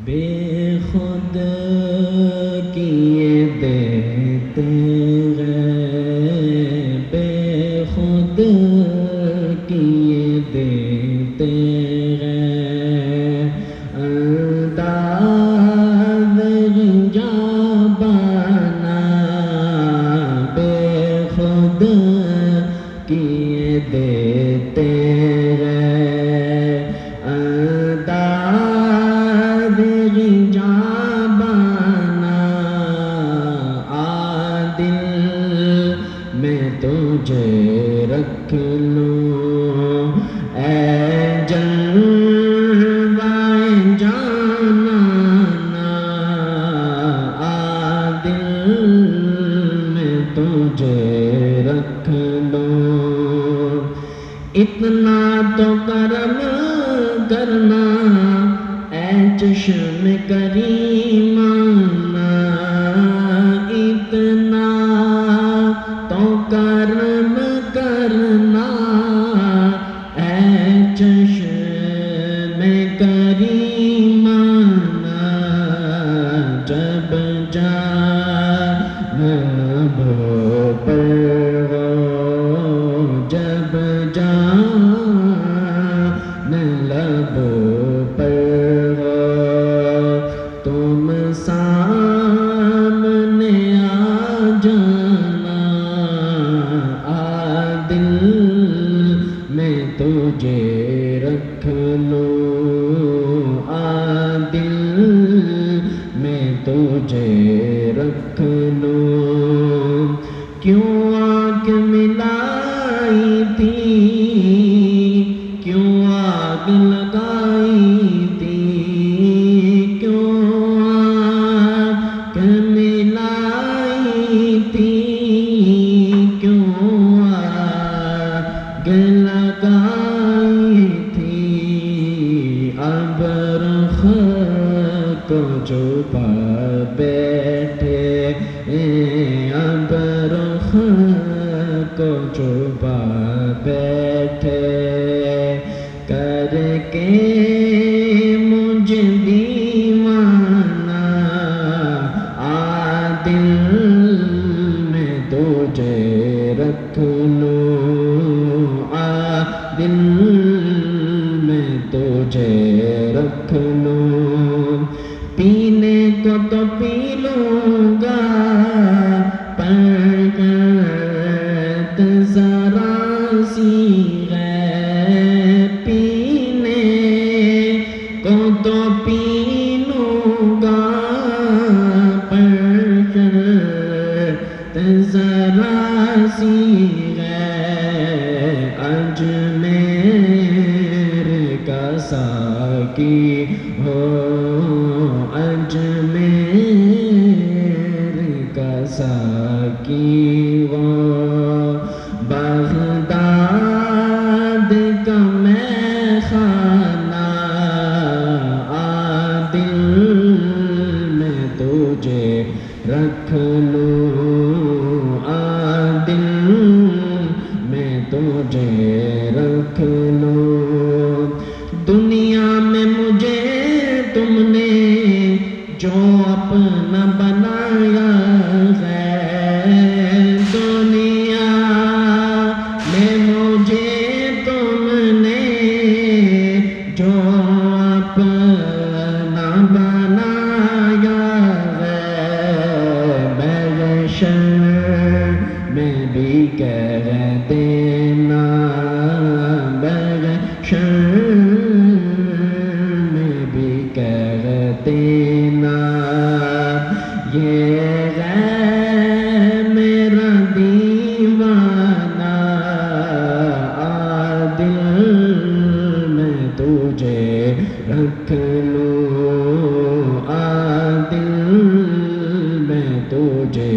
بے خود کیے دیتے گئے، بے خود کیے دیتے گئے، انداز جابانا بے خود کیے دیتے گئے، انداز جابانا عادل میں تجھے رکھ لوں، اے جلوۂ جانانا عادل میں تجھے رکھ لوں، اتنا تو کرم کرنا اے چشم کریمانہ، اتنا تو کرم کرنا اے چشم کریمانہ، جب جان لب پر ہو، جب جان لب پر ہو، تم سامنے آ جانا، عادل میں تجھے رکھ لوں، عادل میں تجھے رکھ لوں، کیوں آنکھ ملائی تھی، کیوں آگ لگائی تھی، کیوں آنکھ ملائی تھی، کیوں آگ لگائی تھی، اب رخ کو چھپا بیٹھے، اب رخ کو چھپا بیٹھے، کر کے مجھ دیوانہ، عادل میں تجھے رکھ لوں، عادل میں تجھے رکھ لوں، پینے کو تو پی لوں گا پر ذرا سی ہے، پینے کو تو پی لوں گا پر ذرا سی ہے، اجمیر کا ساقی ہو، اجمیر کا ساقی ہو، بغداد کا میں خانہ، عادل میں تجھے رکھ لوں، عادل میں تجھے رکھ لوں، دنیا میں مجھے تم نے جو اپنا بنایا ہے، دنیا میں مجھے تم نے جو اپنا بنایا ہے، محشر میں بھی کہہ دینا، محشر میں بھی کہہ دینا، یہ ہے میرا دیوانہ، عادل میں تجھے رکھ لوں، عادل میں تجھے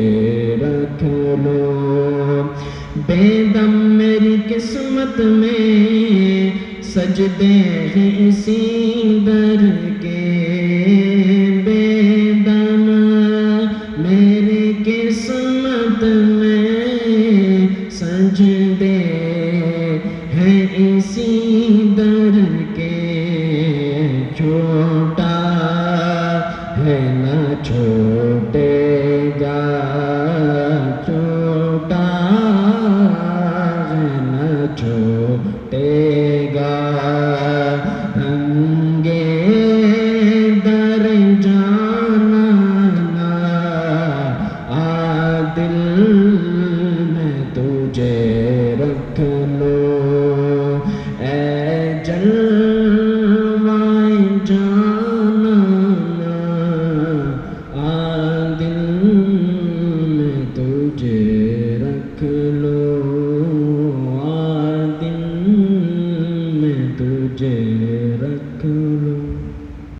رکھ لوں، بے دم میری قسمت میں سجدے ہیں اسی در کے، بے دم میری قسمت میں سجدے ہیں اسی در کے، چھوٹا ہے نہ چھوٹے گا چھوٹا ہے نہ چھوٹے گا رنگے در جانا عادل میں تجھے رکھ لوں